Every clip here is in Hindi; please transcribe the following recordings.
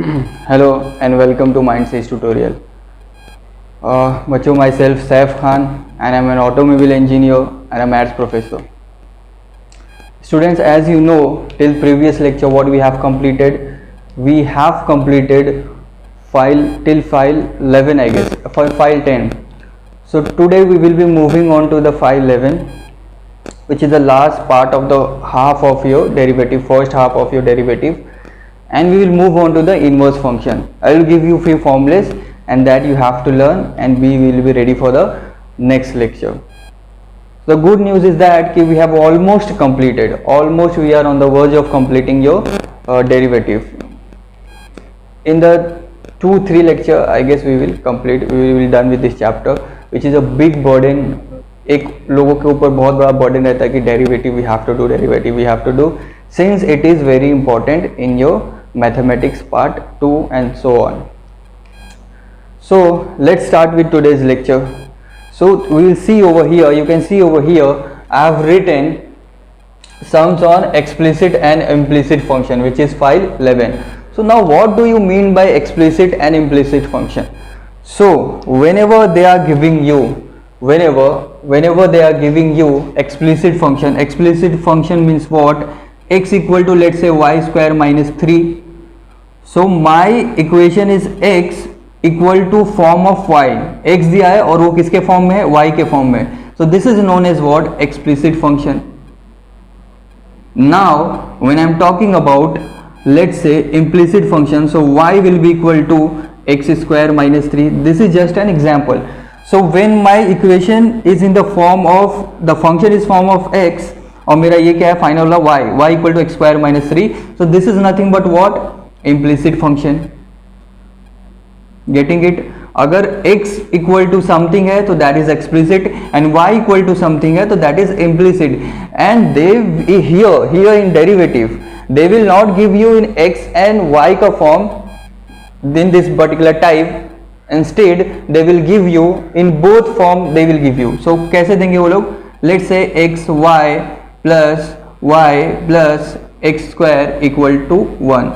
Hello and welcome to Mindspace tutorial. बच्चों, myself Saif Khan and I'm an automobile engineer and a maths professor. Students, as you know, till previous lecture what we have completed file till file 11, I guess, file 10. So today we will be moving on to the file 11, which is the last part of the half of your derivative, first half of your derivative. And we will move on to the inverse function. I will give you few formulas and that you have to learn, and we will be ready for the next lecture. The good news is that we have almost completed, we are on the verge of completing your derivative. In the 2-3 lecture I guess we will be done with this chapter, which is a big burden. एक लोगों के ऊपर बहुत बड़ा burden रहता है कि derivative we have to do, since it is very important in your mathematics part 2 and so on. So let's start with today's lecture. So we will see over here, you can see over here I have written sums on explicit and implicit function, which is file 11. So now what do you mean by explicit and implicit function? So whenever they are giving you explicit function means what? X equal to, let's say, y square minus 3. So my equation is x equal to form of y. x दिया है और वो किसके फॉर्म में है? y के फॉर्म में. So this is known as what? Explicit function. Now when I am talking about, let's say, implicit function, so y will be equal to x square minus 3. This is just an example. So when my equation is in the form of, the function is form of x, और मेरा ये क्या है? फाइनल वाला y equal to x square minus 3. So this is nothing but what? Implicit function. Getting it? अगर x इक्वल टू समथिंग है तो that is explicit, and y equal to something है तो that is implicit. And they here in derivative they will not give you in x and y का form in this particular type. Instead they will give you in both form, they will give you. So कैसे देंगे वो लोग? Let's say x y plus y plus x square equal to 1.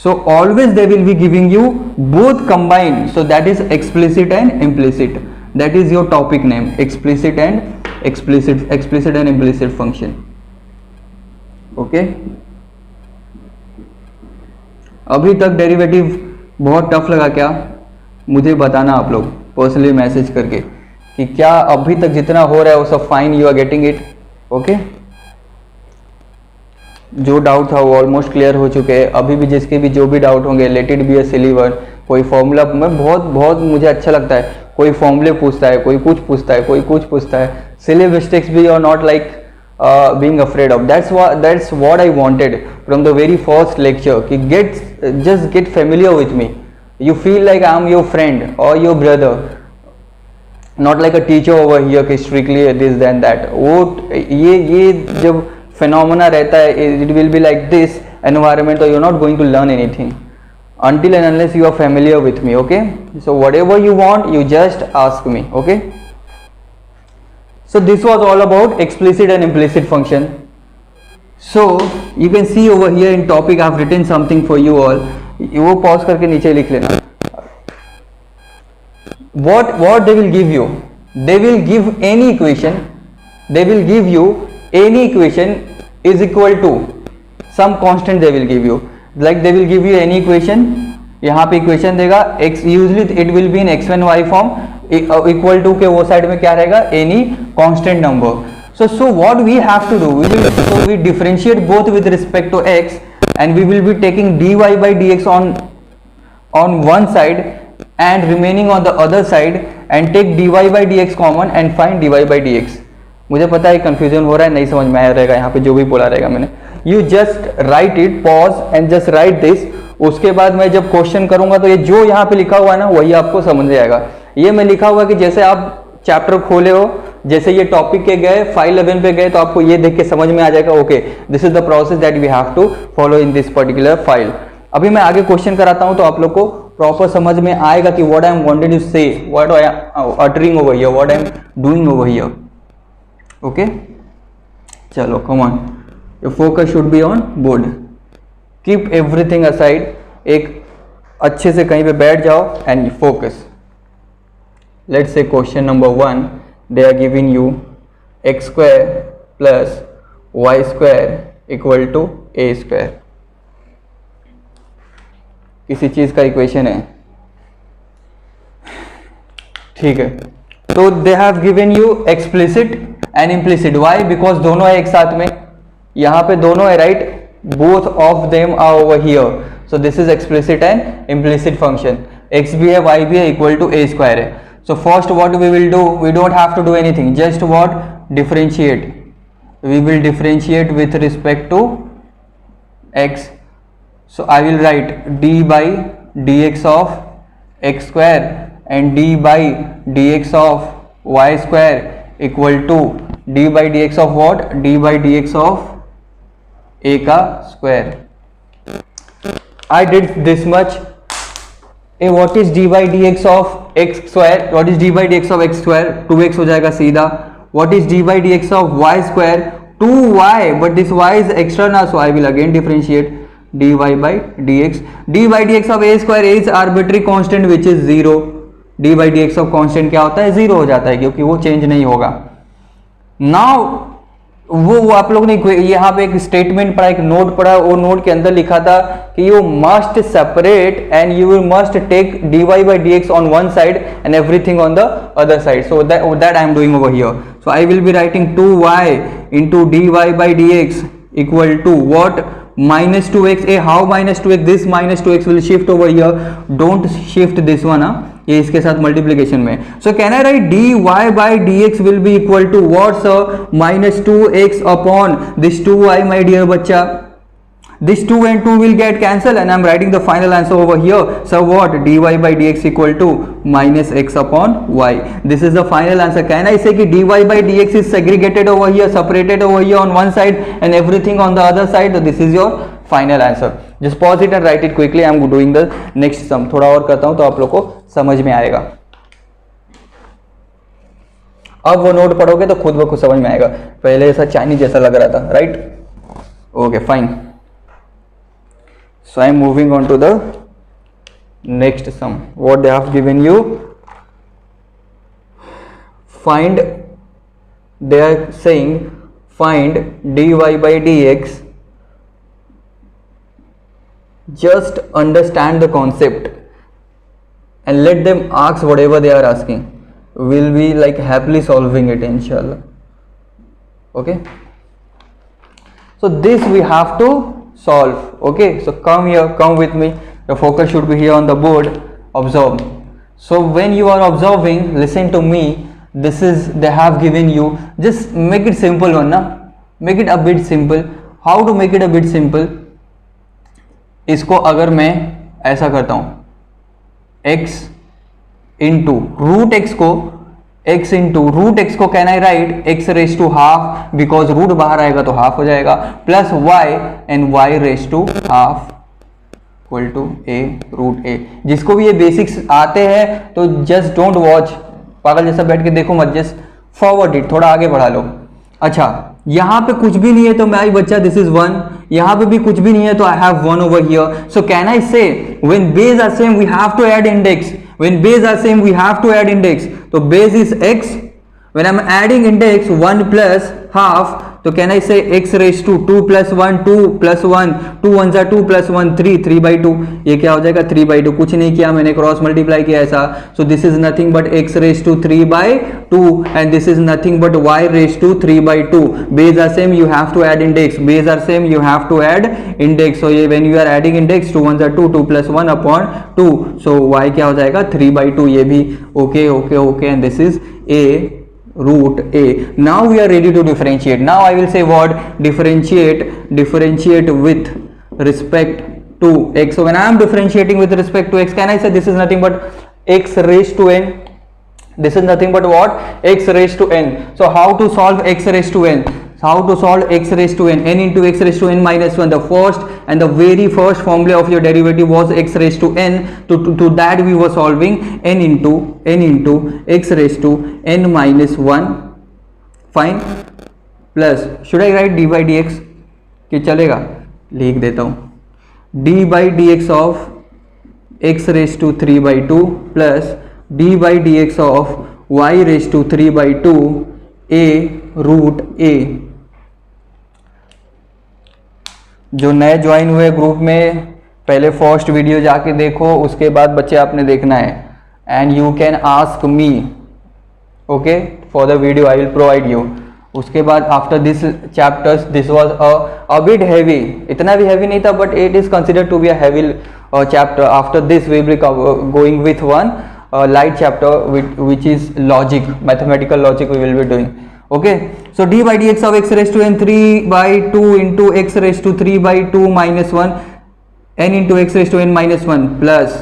So always they will be giving you both combined. So that is explicit and implicit. That is your topic name, explicit and implicit function. Okay. अभी तक डेरिवेटिव बहुत टफ लगा क्या? मुझे बताना आप लोग पर्सनली मैसेज करके कि क्या अभी तक जितना हो रहा है वो सब fine, you are getting it. Okay. जो डाउट था वो ऑलमोस्ट क्लियर हो चुके हैं. अभी भी जिसके भी जो भी डाउट होंगे, let it be a silly one. कोई फॉर्मूला में बहुत मुझे अच्छा लगता है, कोई फॉर्मूले पूछता है, कोई कुछ पूछता है, कोई कुछ पूछता है. सिली मिस्टेक्स भी are not like being afraid of. That's what I wanted from the very first lecture कि just get familiar with me. You feel like I am your friend और your brother, not like a teacher over here कि स्ट्रिक्टली दिस देन दैट. वो ये जब phenomena रहता है, it will be like this environment, or you're not going to learn anything until and unless you are familiar with me. Okay, so whatever you want, you just ask me. Okay, so this was all about explicit and implicit function. So you can see over here in topic I have written something for you all. वो pause करके नीचे लिख लेना. What they will give you? They will give any equation. They will give you any equation is equal to some constant. They will give you, like they will give you any equation. यहाँ पे इक्वेशन देगा x, usually it will be in x and y form, equal to के वो साइड में क्या रहेगा? Any constant number. So what we have to do, we differentiate both with respect to x, and we will be taking dy by dx on one side and remaining on the other side, and take dy by dx common and find dy by dx. मुझे पता है कंफ्यूजन हो रहा है, नहीं समझ में आया रहेगा यहाँ पे जो भी बोला रहेगा मैंने. You just right it, pause and just right this. उसके बाद मैं जब क्वेश्चन करूंगा तो ये जो यहाँ पे लिखा हुआ है ना वही आपको समझ में आएगा. ये मैं लिखा हुआ कि जैसे आप चैप्टर खोले हो, जैसे ये टॉपिक के गए, फाइल 11 पे गए, तो आपको ये देख के समझ में आ जाएगा okay this is the process that we have to follow in this particular file. अभी मैं आगे क्वेश्चन कराता हूँ तो आप लोग को प्रॉपर समझ में आएगा कि what I am wanted to say, what I am uttering over here, what I am doing over here. Okay, चलो come on, your focus should be on board. Keep everything aside. एक अच्छे से कहीं पे बैठ जाओ and focus. Let's say question number 1, they are giving you x square plus y square equal to a square. किसी चीज का इक्वेशन है, ठीक है. तो दे have given you explicit and implicit. Why? Because दोनों है एक साथ में, यहाँ पे दोनों है, right. Both of them are over here. So this is explicit and implicit function. X भी है वाई भी है इक्वल टू ए स्क्वायर है. So first what we will do, we don't have to do anything, just what, differentiate. We will differentiate with respect to x. So I will write d by dx of x square and d by dx of y square equal to d by dx of what? d by dx of a का square. I did this much. What is d by dx of x square? What is d by dx of x square? 2x हो जाएगा सीधा. What is d by dx of y square? 2y, but this y is extra now, so I will again differentiate dy by dx. d by dx of a square is arbitrary constant which is 0. d by dx of constant क्या होता है? 0 हो जाता है, क्योंकि वो चेंज नहीं होगा. नाउ वो आप लोग ने यहाँ पे एक स्टेटमेंट पढ़ा, एक नोट पढ़ा, वो नोट के अंदर लिखा था कि you must separate and you must take dy by dx on one side and everything on the other side. So that I am doing over here. So I will be writing 2y into dy by dx equal to what? Minus 2x. How minus 2x? This minus 2x will shift over here. Don't shift this one, ये इसके साथ मल्टीप्लीकेशन में. सो can I right dy by dx will be equal to what sir? minus 2x upon this 2y, my dear बच्चा. This 2 and 2 will get cancelled and I am writing the final answer over here. So what? dy by dx equal to minus x upon y. This is the final answer. Can I say कि dy by dx is segregated over here, separated over here on one side and everything on the other side? So this is your final answer. Just pause it and write it quickly. I am doing the next sum. थोड़ा और करता हूँ तो आप लोग को समझ में आएगा. अब वो नोट पढ़ोगे तो खुद ब खुद समझ में आएगा. पहले ऐसा चाइनीज जैसा लग रहा था, right? Okay fine. So I am moving on to the next sum. What they have given you? Find, they are saying find dy by dx. Just understand the concept and let them ask whatever they are asking. We'll be like happily solving it inshallah. Okay. So this we have to solve. Okay, so come here, come with me. Your focus should be here on the board. Observe. So when you are observing, listen to me. This is, they have given you, just make it simple one na, make it a bit simple. How to make it a bit simple? इसको अगर मैं ऐसा करता हूँ, x इंटू रूट एक्स को, x इंटू रूट एक्स को can I write x raise to half, because root बाहर आएगा तो हाफ हो जाएगा, plus y and y raise to half equal to a root a. जिसको भी ये बेसिक्स आते हैं तो जस्ट डोंट वॉच, पागल जैसा बैठ के देखो मत, जस्ट फॉरवर्ड इट, थोड़ा आगे बढ़ा लो. अच्छा, यहाँ पे कुछ भी नहीं है तो मैं बच्चा दिस इज 1, यहाँ पे भी कुछ भी नहीं है तो I have 1 over here. So can I say when base are same we have to add index. When base are same we have to add index. So base is x. When I'm adding index 1 plus half, तो can I say x raised to 2 plus 1, 2 plus 1, 2 1s are 2 plus 1, 3, 3 by 2. ये क्या हो जाएगा 3 by 2. कुछ नहीं किया मैंने, क्रॉस मल्टीप्लाई किया ऐसा. So this is nothing but x raised to 3 by 2 and this is nothing but y raised to 3 by 2. Base are same, you have to add index. Base are same, you have to add index. So ये when you are adding index 2 1s are 2, 2 plus 1 upon 2. So y क्या हो जाएगा 3 by 2. ये भी okay okay okay and this is a root a. Now we are ready to differentiate. Now I will say what? Differentiate with respect to x. So when I am differentiating with respect to x, can I say this is nothing but x raised to n? This is nothing but what? X raised to n. So how to solve x raised to n? How to solve x raised to n? N into x raised to n minus 1. The first and the very first formula of your derivative was x raised to n. To that we were solving n into x raised to n minus 1. Fine. Plus, should I write d by dx? कि चलेगा, लिख देता हूँ d by dx of x raise to 3/2 plus d by d x of y raise to 3/2 a root a। जो नए ज्वाइन हुए ग्रुप में पहले फर्स्ट वीडियो जाके देखो, उसके बाद बच्चे आपने देखना है, and you can ask me, okay, for the video I will provide you. उसके बाद after this chapters this was a bit heavy, इतना भी हैवी नहीं था, but it is considered to be a heavy chapter. After this we will going with one light chapter which is logic, mathematical logic we will be doing, okay? So d by dx of x raised to n 3/2 into x raised to 3/2 minus 1 n into x raised to n minus 1 plus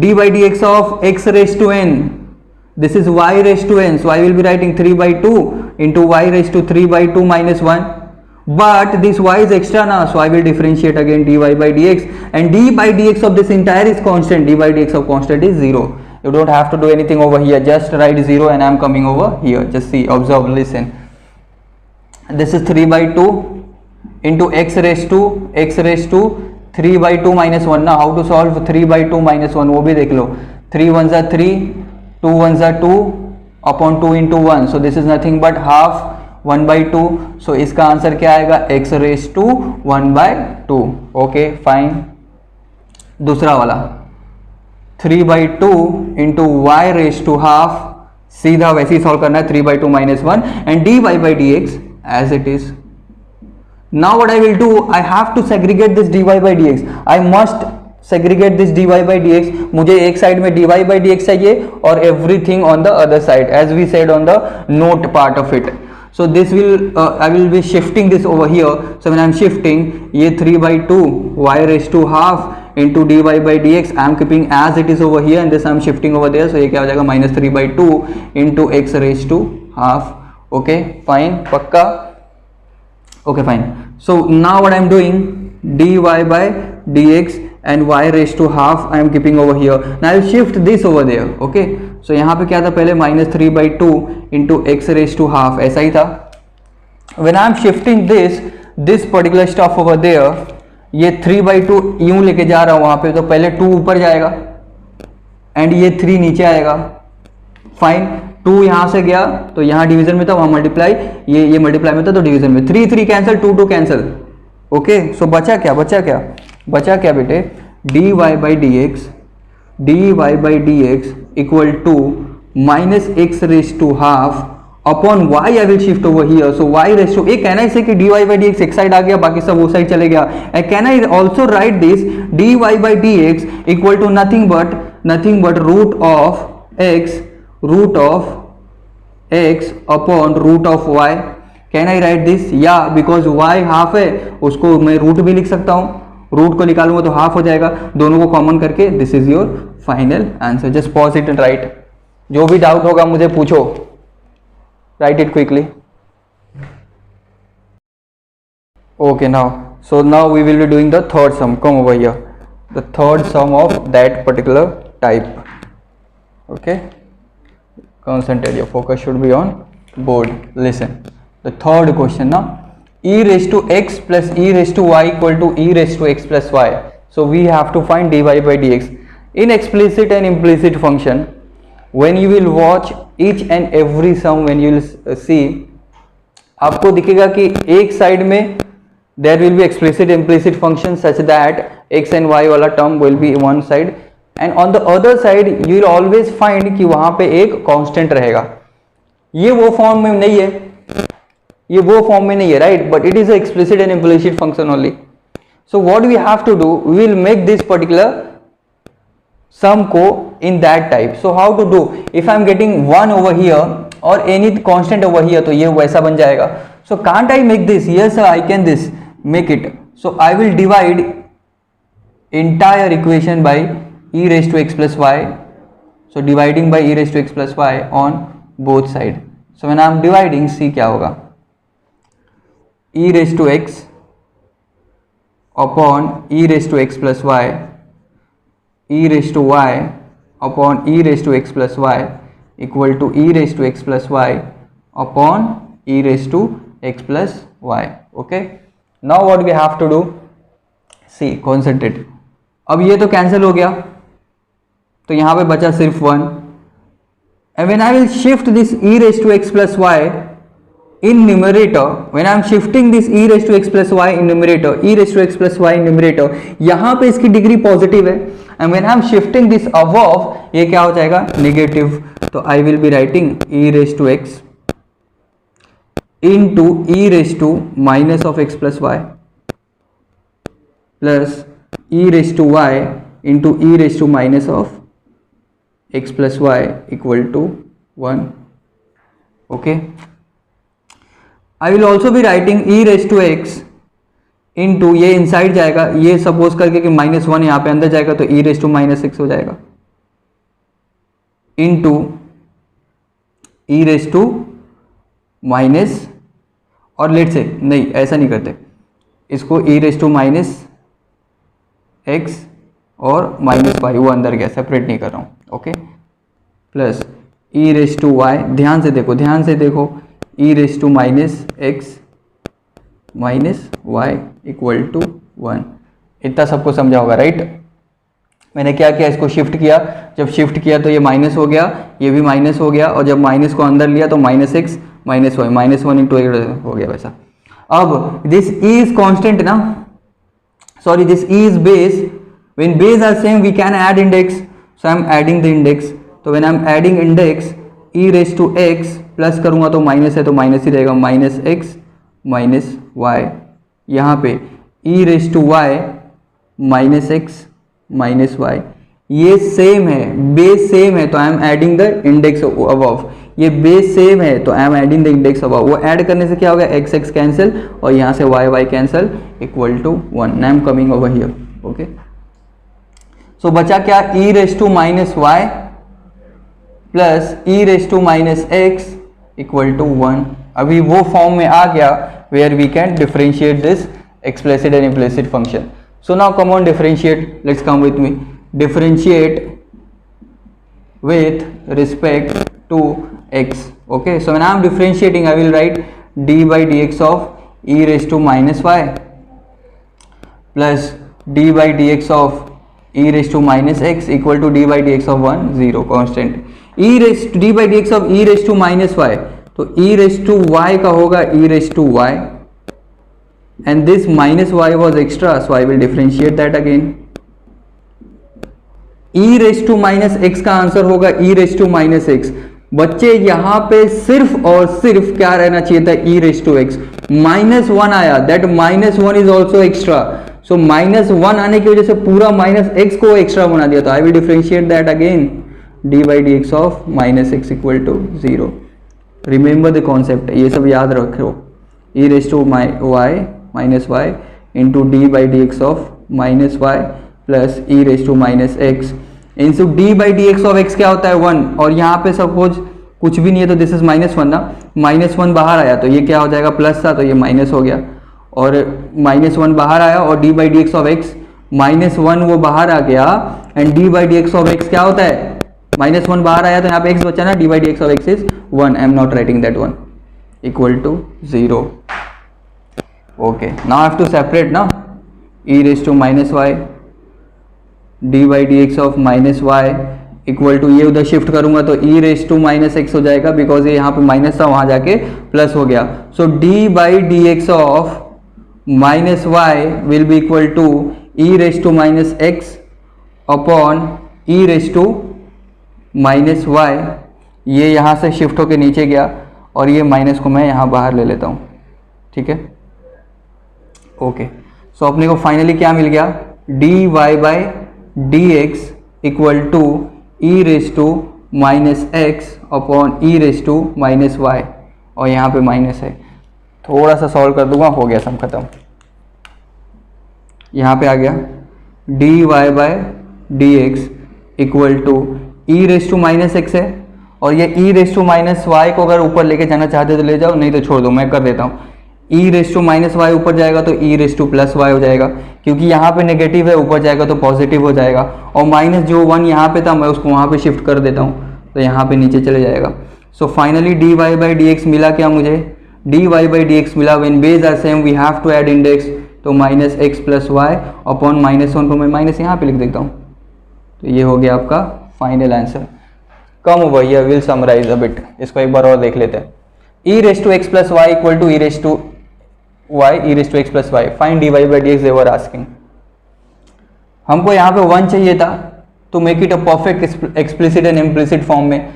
d by dx of x raised to n, this is y raised to n, so I will be writing 3/2 into y raised to 3/2 minus 1, but this y is extra now, so I will differentiate again dy by dx, and d by dx of this entire is constant, d by dx of constant is 0. You don't have to do anything over here, just write 0 and I am coming over here. Just see, observe, listen. This is 3/2 into x raised to 3/2 minus 1. Now how to solve 3/2 minus 1 वो भी देख लो। 3 1s are 3, 2 1s are 2 upon 2 into 1, so this is nothing but half 1/2, so इसका आंसर क्या आएगा, x raised to 1/2, okay fine. दूसरा वाला 3/2 into y raise to half, सीधा वैसे ही सॉल्व करना है, 3/2 minus 1 and dy by dx as it is. Now what I will do, I have to segregate this dy by dx. I must segregate this dy by dx. मुझे एक साइड में dy by dx चाहिए और everything on the other side, as we said on the note part of it. So this will I will be shifting this over here. So when I am shifting, ये 3/2 y raised to half into dy by dx I am keeping as it is over here, and this I am shifting over there, so ये क्या हो जाएगा, minus 3/2 into x raised to half, okay fine, पक्का, okay fine. So now what I am doing, dy by dx and y raised to half I am keeping over here. Now I will shift this over there, okay? So यहाँ पे क्या था पहले, minus 3/2 into x raised to half, ऐसा ही था। When I am shifting this particular stuff over there, ये 3/2 यूं लेके जा रहा हूं वहां पे, तो पहले 2 ऊपर जाएगा एंड ये 3 नीचे आएगा, फाइन। 2 यहां से गया तो यहां डिवीजन में था, वहां मल्टीप्लाई, ये मल्टीप्लाई में था तो डिवीजन में, 3 3 कैंसिल, 2 2 कैंसिल, ओके। सो बचा क्या बेटे, dy by dx equal to minus x raise to half upon y I will shift over here, so y raised to, can I say कि dy by dx एक साइड आ गया, बाकी सब वो साइड चले गया, and can I also write this dy by dx equal to nothing but root of x upon root of y. Can I write this? Yeah, because y half है, उसको मैं रूट भी लिख सकता हूँ, रूट को निकालूंगा तो हाफ हो जाएगा, दोनों को कॉमन करके this is your final answer. Just pause it and right, जो भी डाउट होगा मुझे पूछो, write it quickly. Okay, so now we will be doing the third sum. Come over here, the third sum of that particular type, okay? Concentrate, your focus should be on board. Listen, the third question now, e raised to x plus e raised to y equal to e raised to x plus y. So we have to find dy by dx in explicit and implicit function. When you will watch each and every sum, when you will see, आपको दिखेगा कि एक साइड में there will be explicit implicit function such that x and y वाला term will be one side, and on the other side you will always find कि वहां पे एक constant रहेगा। ये वो फॉर्म में नहीं है, right? But it is a explicit and implicit function only. So what we have to do, we will make this particular sum को in that type. So how to do, if I am getting 1 over here or any constant over here, तो ये वैसा बन जाएगा। So can't I make this? Yes sir, I can this make it. So I will divide entire equation by e raised to x plus y. So dividing by e raised to x plus y on both side. So when I am dividing, see क्या होगा, e raised to x upon e raised to x plus y, e raised to y upon e raised to x plus y equal to e raised to x plus y upon e raised to x plus y. Okay, now what we have to do, see, concentrate. अब ये तो कैंसिल हो गया, तो यहाँ पे बचा सिर्फ 1. And when I will shift this e raised to x plus y in numerator, when I am shifting this e raised to x plus y in numerator, e raised to x plus y in numerator, यहाँ पे इसकी डिग्री पॉजिटिव है. And when I am shifting this above, ये क्या हो जाएगा? नेगेटिव. तो आई will be writing e raised to x into e raised to minus of x plus y plus e raised to y into e raised to minus of x plus y equal to 1. Okay. I will also be writing e raised to x into, ये इनसाइड जाएगा, ये सपोज करके कि -1 यहाँ पे अंदर जाएगा तो e raised to minus x हो जाएगा, into e raised to minus, और लेट से नहीं ऐसा नहीं करते, इसको e raised to minus x और -y, वो अंदर गया, सेपरेट नहीं कर रहा हूँ. Okay. Plus e raised to y, ध्यान से देखो, e raised to minus x minus y equal to 1. इतना सबको समझा होगा, राइट? मैंने क्या किया, इसको शिफ्ट किया, जब शिफ्ट किया तो ये माइनस हो गया, ये भी माइनस हो गया, और जब माइनस को अंदर लिया तो -x माइनस y, -1 इंटू हो गया वैसा. अब दिस e इज कॉन्स्टेंट ना, sorry this e is base. When base are same we can add index, so I am adding the index. तो when I am adding index e raise to x plus करूंगा तो माइनस है तो माइनस ही रहेगा, -x माइनस y. यहाँ पे e raise to y -x minus y, ये सेम है, बेस सेम है तो I am adding the index above. ये बेस सेम है तो I am adding the index above. वो ऐड करने से क्या होगा, x कैंसिल और यहाँ से y cancel equal to 1. I am coming over here. Okay. So बचा क्या, e raise to minus y plus e raise to minus x equal to 1. अभी वो फॉर्म में आ गया where we can differentiate this explicit and implicit function. So now come on, differentiate. Let's come with me. Differentiate with respect to x. Okay, so when I am differentiating I will write d by dx of e raised to minus y plus d by dx of e raised to minus x equal to d by dx of 1 0 constant. e raised to d by dx of e raised to minus y, तो e raised to y का होगा e raised to y, and this minus y was extra, so I will differentiate that again. e raised to minus x का आंसर होगा e raised to minus x. बच्चे यहाँ पे सिर्फ और सिर्फ क्या रहना चाहिए था, e raised to x. -1 आया, that -1 is also extra, so -1 आने की वजह से पूरा -x को एक्स्ट्रा बना दिया. तो I will differentiate that again, d by dx of -x equal to 0. Remember the concept, ये सब याद रखो. e raise to y minus y into d by d x of minus y plus e raise to minus x into d by d x of x क्या होता है 1. और यहाँ पे सपोज कुछ भी नहीं है तो दिस इज -1 ना, -1 बाहर आया तो ये क्या हो जाएगा, प्लस था तो ये माइनस हो गया, और -1 बाहर आया और D by d x of x -1 वो बाहर आ गया, and D by d x of x क्या होता है, -1 बाहर आया तो यहाँ पे x बचा ना, d by d x of x is 1. I am not writing that 1 equal to 0. Okay, now I have to separate ना, e raise to minus y d by d x of minus y equal to, ये उधर शिफ्ट करूंगा तो e raise to minus x हो जाएगा, बिकॉज ये यहाँ पे माइनस था वहाँ जाके प्लस हो गया. So d by d x of minus y will be equal to e raise to minus x upon e raise to minus y. ये यहाँ से शिफ्ट होके नीचे गया और ये माइनस को मैं यहाँ बाहर ले लेता हूँ. ठीक है, ओके. सो अपने को फाइनली क्या मिल गया, d y by d x equal to e raise to minus x upon e raise to minus y, और यहाँ पे माइनस है. थोड़ा सा सॉल्व कर दूंगा, हो गया सब खत्म. यहाँ पे आ गया d y by d x equal to e raise to minus x है, और ये e raise to minus y को अगर ऊपर लेके जाना चाहते तो ले जाओ, नहीं तो छोड़ दो, मैं कर देता हूँ. ई रेज टू माइनस वाई ऊपर जाएगा तो ई रेज टू प्लस वाई हो जाएगा, क्योंकि यहाँ पे नेगेटिव है, ऊपर जाएगा तो पॉजिटिव हो जाएगा, और माइनस जो 1 यहाँ पे था मैं उसको वहाँ पे शिफ्ट कर देता हूँ तो यहाँ पे नीचे चले जाएगा. So finally d y by d x मिला क्या मुझे, d y by d x मिला. When base are same we have to add index, तो minus x plus y upon -1 को मैं माइनस यहाँ पे लिख देता हूँ. तो ये हो गया आपका final answer. Come over here, will summarize a bit, इसको एक बार और देख लेते हैं। e raise to x plus y equal to e raise to y e raise to x plus y, find dy by dx they were asking. हमको यहाँ पे 1 चाहिए था तो make it a perfect explicit and implicit form में।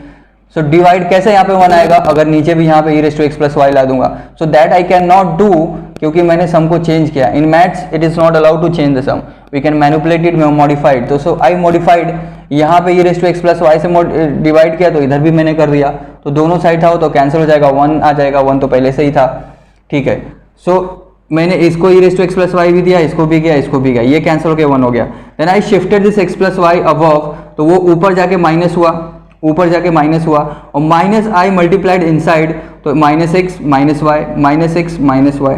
सो डिवाइड कैसे यहाँ पे 1 आएगा, अगर नीचे भी यहाँ पे e raise to x plus y ला दूंगा। So that I can not do, क्योंकि मैंने सम को चेंज किया। In maths it is not allowed to change the sum, we can manipulate it, modified. तो सो आई मॉडिफाइड, यहाँ पे e raise to x plus y से डिवाइड किया तो इधर भी मैंने कर दिया, तो दोनों साइड था तो कैंसिल हो जाएगा, 1 आ जाएगा, 1 तो पहले से ही था, ठीक है। सो मैंने इसको e raise to x plus y भी दिया, इसको भी किया, इसको भी किया, ये कैंसिल होकर 1 हो गया। Then I shifted this x plus y above, तो वो ऊपर जाके माइनस हुआ, ऊपर जाके माइनस हुआ, और माइनस आई मल्टीप्लाइड इनसाइड, तो minus x minus y, minus x minus y.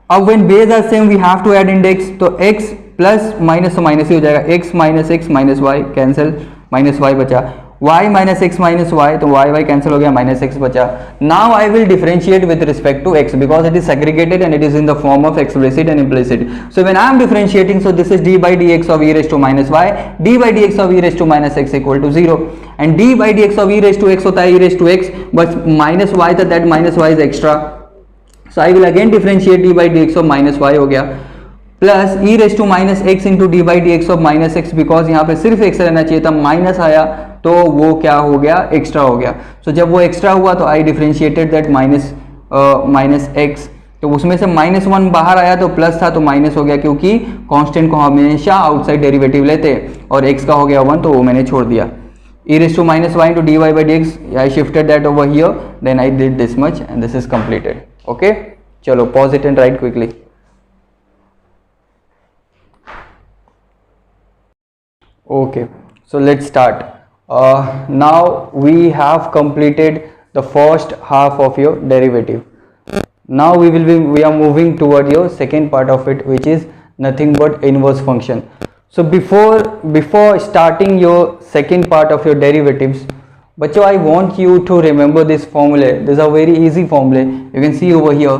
अब when base are same we have to add index, तो x प्लस माइनस तो माइनस ही हो जाएगा, x minus y cancel, minus y बचा, y minus x minus y, तो y कैंसिल हो गया, माइनस एक्स बचा। Now I will differentiate with respect to x because it is segregated and it is in the form of explicit and implicit. So when I am differentiating, so this is d by dx of e raised to minus y, d by dx of e raised to minus x equal to 0, and d by dx of e raised to x होता है e raised to x, but minus y था, that minus y is extra, so I will again differentiate d by dx of minus y हो गया, plus e raised to minus x into d by dx of minus x, because यहाँ पे सिर्फ x रहना चाहिए था, माइनस आया तो वो क्या हो गया, एक्स्ट्रा हो गया। सो जब वो एक्स्ट्रा हुआ तो आई डिफरेंशिएटेड दैट माइनस एक्स, तो उसमें से -1 बाहर आया तो प्लस था तो माइनस हो गया, क्योंकि कांस्टेंट को हमेशा आउटसाइड डेरिवेटिव लेते हैं, और x का हो गया 1 तो वो मैंने छोड़ दिया। e raised to minus y into dy by dx, I shifted that over here, then I did this much and this is completed. Okay, चलो pause it and write quickly. Okay, so let's start. Now we have completed the first half of your derivative. Now we are moving toward your second part of it, which is nothing but inverse function. So before starting your second part of your derivatives, बच्चों, I want you to remember this formula. These are very easy formula. You can see over here.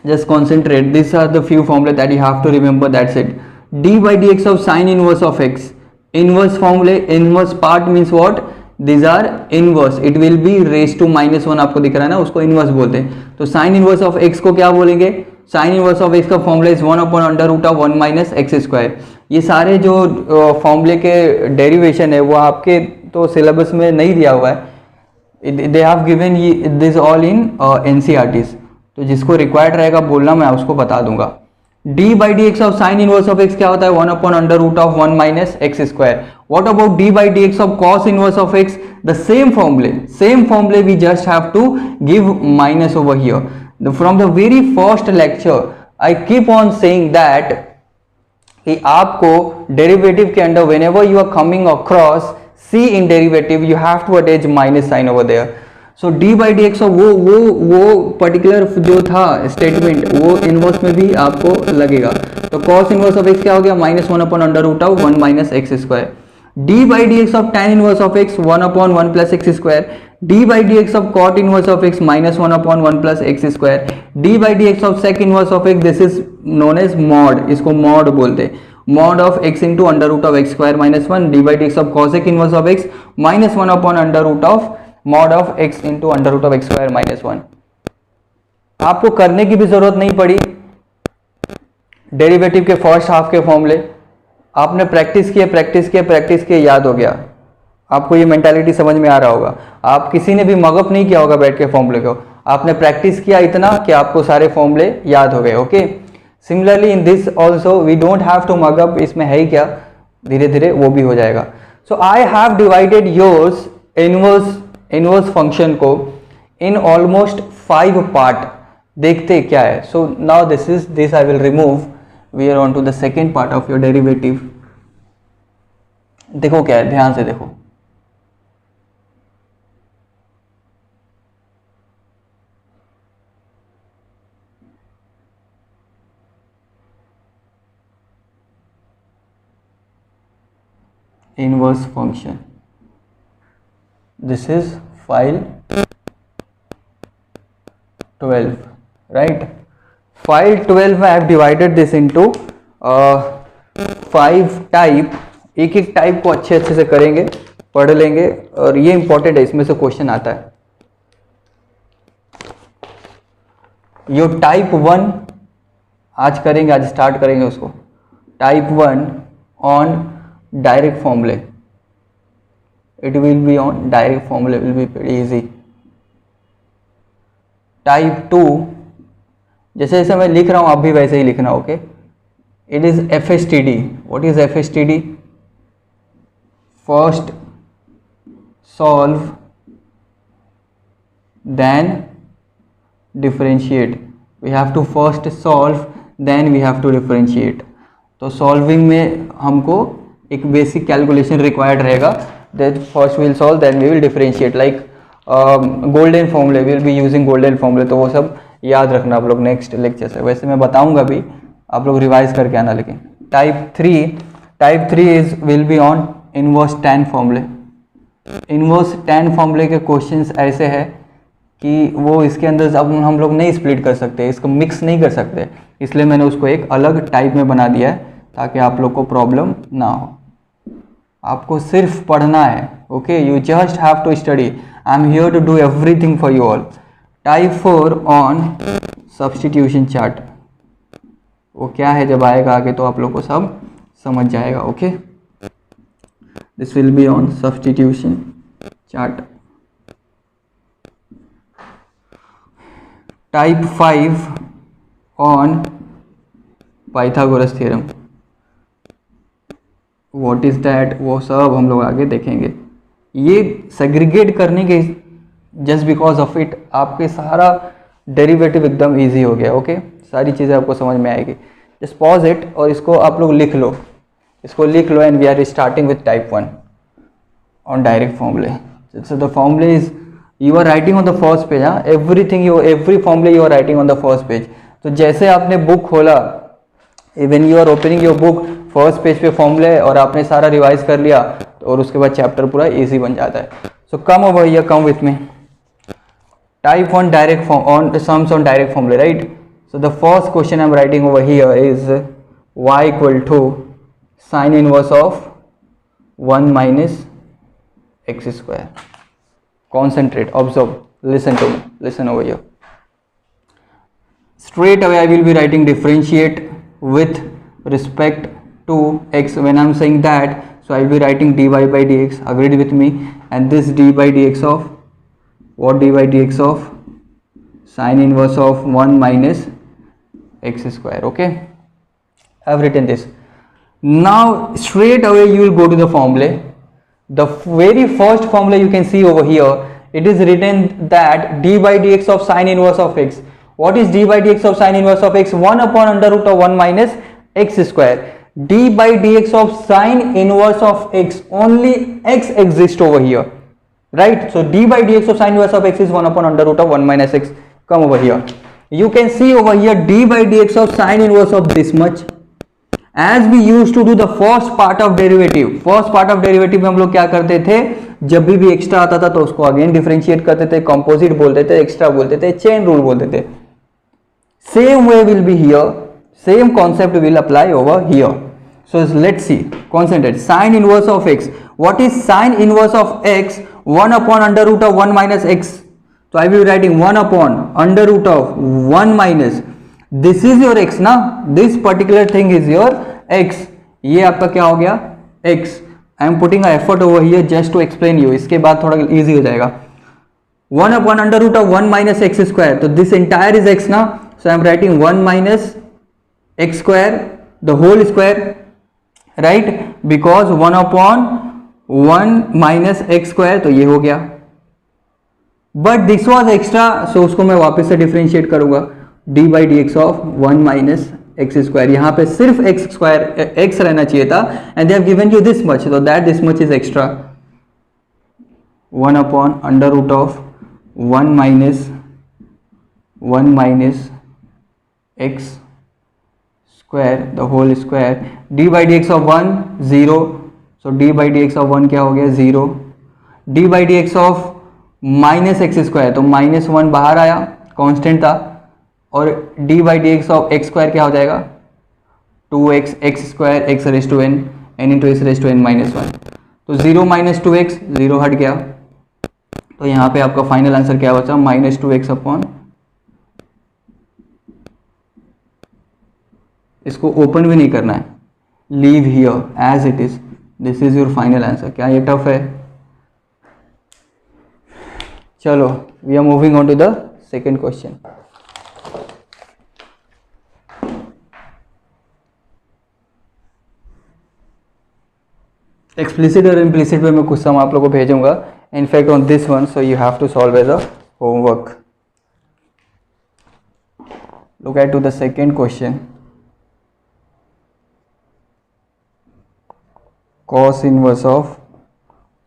Just concentrate. These are the few formula that you have to remember. That's it. D by dx of sine inverse of x. Inverse formula. Inverse part means what? These are inverse. It will be raised to -1. आपको दिख रहा है ना, उसको inverse बोलते हैं। तो sin inverse of x को क्या बोलेंगे? sin inverse of x का formula is 1/√1 minus x square. ये सारे जो फॉर्मूले के डेरिवेशन है वो आपके तो सिलेबस में नहीं दिया हुआ है, दे have given this all in NCERTs, तो जिसको रिक्वायर्ड रहेगा बोलना, मैं उसको बता दूंगा। d by dx of sin inverse of x क्या होता है? 1/√1 minus x square. What about d by dx of cos inverse of x? The same formula we just have to give minus over here. From the very first lecture I keep on saying that कि आपको डेरिवेटिव के अंदर whenever you are coming across c in derivative you have to attach minus sign over there. So d by dx of वो पर्टिकुलर जो था स्टेटमेंट वो इनवर्स में भी आपको लगेगा। तो cos इनवर्स ऑफ x क्या हो गया? -1/√1 minus x square. d by dx of tan inverse of x 1/1 plus x square. d by dx of cot inverse of x -1/1 plus x square. d by dx of sec inverse of x, this is known as mod, इसको mod बोलते हैं, mod of x into √x square minus 1. d by dx of cosec inverse of x -1/√of mod of x into √x square minus 1. आपको करने की भी जरूरत नहीं पड़ी डेरिवेटिव के फर्स्ट हाफ के फॉर्मूले, आपने प्रैक्टिस किए, याद हो गया। आपको ये मेंटालिटी समझ में आ रहा होगा। आप किसी ने भी मगअप नहीं किया होगा बैठ के फॉर्मूले को, आपने प्रैक्टिस किया इतना कि आपको सारे फॉर्मूले याद हो गए। Okay, similarly in this also we don't have to mug up, इसमें है ही क्या, धीरे धीरे वो भी हो जाएगा। So I have divided yours inverse function को इन ऑलमोस्ट 5 पार्ट। देखते क्या है। So now this I will remove, we are on to the second part of your derivative. देखो क्या है, ध्यान से देखो। Inverse function, this is file 12, right? File 12 I have divided this into 5 type एक एक टाइप को अच्छे से करेंगे, पढ़ लेंगे, और ये इंपॉर्टेंट है, इसमें से क्वेश्चन आता है। यो टाइप 1 आज करेंगे, आज स्टार्ट करेंगे उसको। Type 1 on direct formulae, it will be on direct formulae, will be very easy. Type 2 जैसे जैसे मैं लिख रहा हूं आप भी वैसे ही लिखना, okay. It is FSTD। What is FSTD? First solve then differentiate. We have to first solve then we have to differentiate. तो सॉल्विंग में हमको एक बेसिक कैलकुलेशन रिक्वायर्ड रहेगा, that first will solve then we will differentiate, like golden फॉर्मूले, विल बी यूजिंग गोल्डन फॉर्मूले। तो वो सब याद रखना आप लोग नेक्स्ट लेक्चर से, वैसे मैं बताऊंगा भी, आप लोग रिवाइज करके आना। लेकिन type 3 is will be on inverse tan फॉर्मूले। इनवर्स टैन फॉर्मूले के क्वेश्चंस ऐसे है कि वो इसके अंदर अब हम लोग नहीं स्प्लिट कर सकते, इसको मिक्स नहीं कर सकते, इसलिए मैंने उसको एक अलग टाइप में बना दिया है ताकि आप लोग को प्रॉब्लम ना हो। आपको सिर्फ पढ़ना है, okay, you just have to study. I am here to do everything for you all. Type 4 on substitution chart, वो क्या है जब आएगा आगे तो आप लोग को सब समझ जाएगा, okay. This will be on substitution chart. Type 5 on Pythagoras theorem. What is that, वो सब हम लोग आगे देखेंगे। ये सेग्रीगेट करने के जस्ट बिकॉज ऑफ इट आपके सारा डेरिवेटिव एकदम इजी हो गया, ओके। सारी चीज़ें आपको समझ में आएगी। जस्ट पॉज इट और इसको आप लोग लिख लो, इसको लिख लो, and we are starting with type 1 on direct formulae. So the formulae is you are writing on the first page, हाँ, every formulae you are writing on the first page. तो जैसे आपने बुक खोला, even you are opening your book, first page पे फॉर्मूले और आपने सारा रिवाइज कर लिया, और उसके बाद चैप्टर पूरा इजी बन जाता है। So come over here, come with me. Type 1 direct form on sums on direct formula, right? So the first question I'm writing over here is y equal to sine inverse of 1 minus x square. Concentrate, observe, listen to me, listen over here. Straight away I will be writing differentiate with respect to x. When I'm saying that, so I will be writing dy by dx, agreed with me, and this d by dx of what, dy by dx of sine inverse of 1 minus x square, okay. I have written this. Now straight away you will go to the formula. The very first formula you can see over here, it is written that d by dx of sine inverse of x. What is d by dx of sine inverse of x? 1 upon under root of 1 minus x square. d by dx of sine inverse of x, only x exists over here, right? So d by dx of sine inverse of x is 1 upon under root of 1 minus x. Come over here, you can see over here d by dx of sine inverse of this much. As we used to do the first part of derivative, first part of derivative में हम लोग क्या करते थे, जब भी एक्स्ट्रा आता था तो उसको अगेन डिफरेंशिएट करते थे, कंपोजिट बोलते थे, एक्स्ट्रा बोलते थे, चेन रूल बोलते थे। Same way will be here, same concept will apply over here. So let's see, concentrate. Sine inverse of x. What is sine inverse of x? 1 upon under root of 1 minus x. So I will be writing 1 upon under root of 1 minus. This is your x ना, this particular thing is your x. ये आपका क्या हो गया, x. I am putting an effort over here just to explain you. इसके बाद थोड़ा easy हो जाएगा. 1 upon under root of 1 minus x square. तो this entire is x ना. So I am writing 1 minus x square, the whole square. Right, because 1 upon 1 minus x square, तो ये हो गया, but this was extra, so उसको मैं वापस से डिफरेंशिएट करूंगा, d by d x of 1 minus x square. यहाँ पे सिर्फ एक्स स्क्वायर एक्स रहना चाहिए था, and they have given you this much, so that this much is extra. 1 upon under root of 1 minus x square, the whole square, d by dx of 1 0, so d by dx of 1 क्या हो गया 0, d by dx of minus x square, तो minus 1 बाहर आया, कांस्टेंट था, और d by dx of x square क्या हो जाएगा 2x x square x raised to n, n into x raise to n minus one. तो 0 माइनस टू एक्स, जीरो हट गया, तो यहाँ पे आपका फाइनल आंसर क्या बचा, माइनस टू एक्स अपॉन, इसको ओपन भी नहीं करना है, leave here as it is, this is your final answer. क्या ये टफ है? चलो we are moving on to the second question. Explicit और इम्प्लिसिट में मैं कुछ सम आप लोगों को भेजूंगा, in fact on this one, so you have to solve as a homework. Look at to the second question. cos inverse of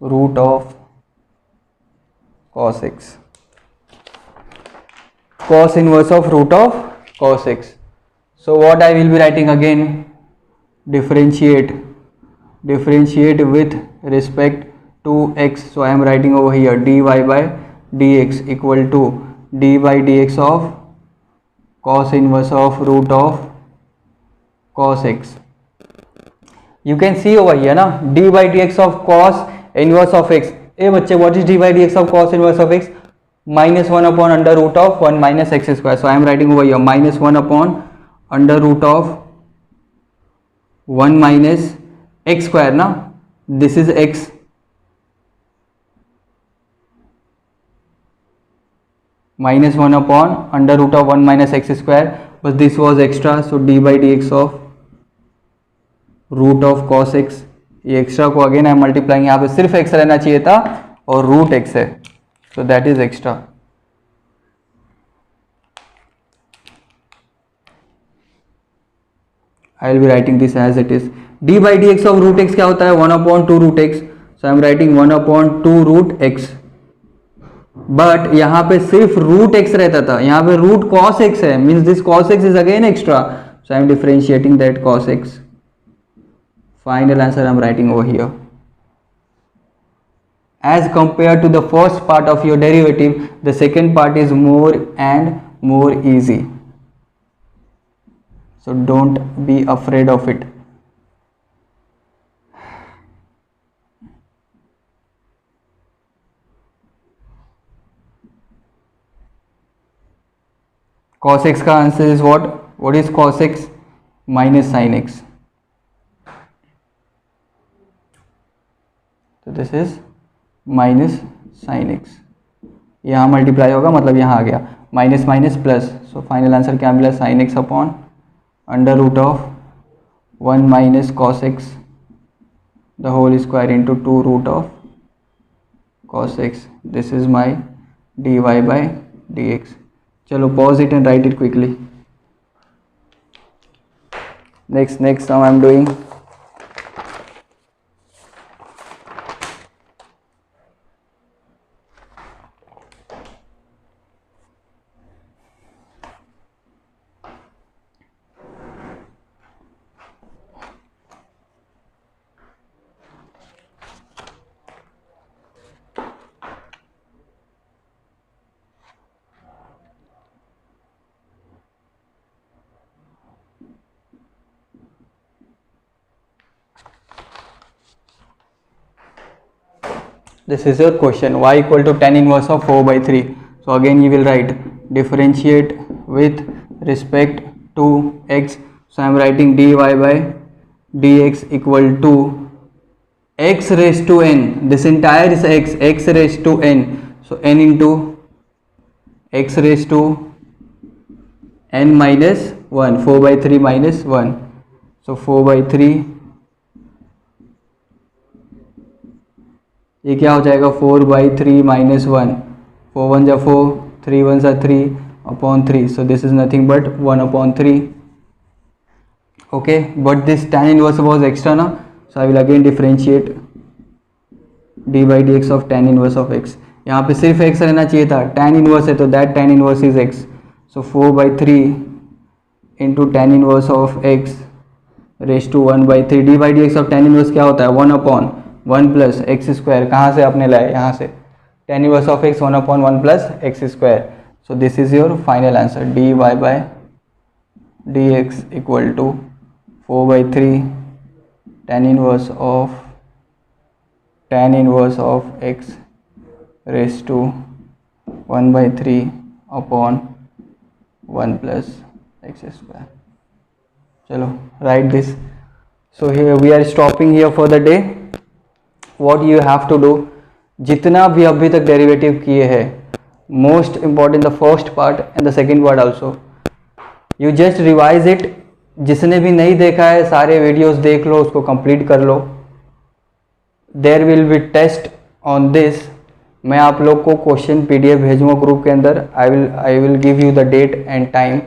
root of cos x, cos inverse of root of cos x. So what I will be writing again, differentiate with respect to x. So I am writing over here dy by dx equal to d by dx of cos inverse of root of cos x. You can see over here na, d by dx of cos inverse of x. ए बच्चे, what is d by dx of cos inverse of x? minus 1 upon under root of 1 minus x square. So I am writing over here minus 1 upon under root of 1 minus x square na, this is x, minus 1 upon under root of 1 minus x square, but this was extra, so d by dx of root of cos x, ये एक्स्ट्रा को अगेन आई मल्टीप्लाइंग, यहाँ पे सिर्फ x रहना चाहिए था और रूट x है, so that is extra. I will be writing this as it is. d by d x of root x क्या होता है, 1 upon 2 root x, so I am writing 1 upon 2 root x, but यहाँ पे सिर्फ रूट एक्स रहता था, यहाँ पे रूट cos x है, means this cos x is again extra, so I am differentiating that cos x. Final answer I am writing over here. As compared to the first part of your derivative, the second part is more and more easy. So don't be afraid of it. Cos x का answer is what? What is cos x? Minus sin x. तो this is minus sine x, यहाँ मल्टीप्लाई होगा मतलब यहाँ आ गया minus minus plus, so final answer क्या मिला, sine x upon under root of 1 minus cos x the whole square into 2 root of cos x, this is my d y by d x. चलो pause it and write it quickly. Next now I am doing this is your question, y equal to tan inverse of 4 by 3. So again you will write differentiate with respect to x. So I am writing dy by dx equal to x raised to n, this entire is x raised to n, so n into x raised to n minus 1, 4 by 3 minus 1, so 4 by 3, ये क्या हो जाएगा 4 बाई 3 माइनस 1, 4 1 जा 4, 3 1 जा 3 upon 3, so this is nothing but 1 upon 3. Okay, but this tan inverse was extra ना, so I will again differentiate d by d x of tan inverse of x. यहाँ पे सिर्फ x रहना चाहिए था, tan इनवर्स है तो that tan inverse is x, सो 4 by 3 into tan inverse of x raise to 1 by 3. D by d x of tan inverse क्या होता है 1 अपॉन 1 प्लस एक्स स्क्वायर, कहाँ से आपने लाया, यहाँ से, tan inverse of x 1 upon 1 plus x square. So this is your final answer, d y by d x equal to 4 by 3 tan inverse of x raised to 1/3 upon 1 plus x square. चलो write this. So here we are stopping here for the day. What you have to do, जितना भी अभी तक डेरिवेटिव किए हैं, most important the first part and the second part also, you just revise it. जिसने भी नहीं देखा है सारे वीडियोस देख लो, उसको कंप्लीट कर लो. There will be test on this. मैं आप लोग को क्वेश्चन PDF भेजूंगा ग्रुप के अंदर. I will give you the date and time.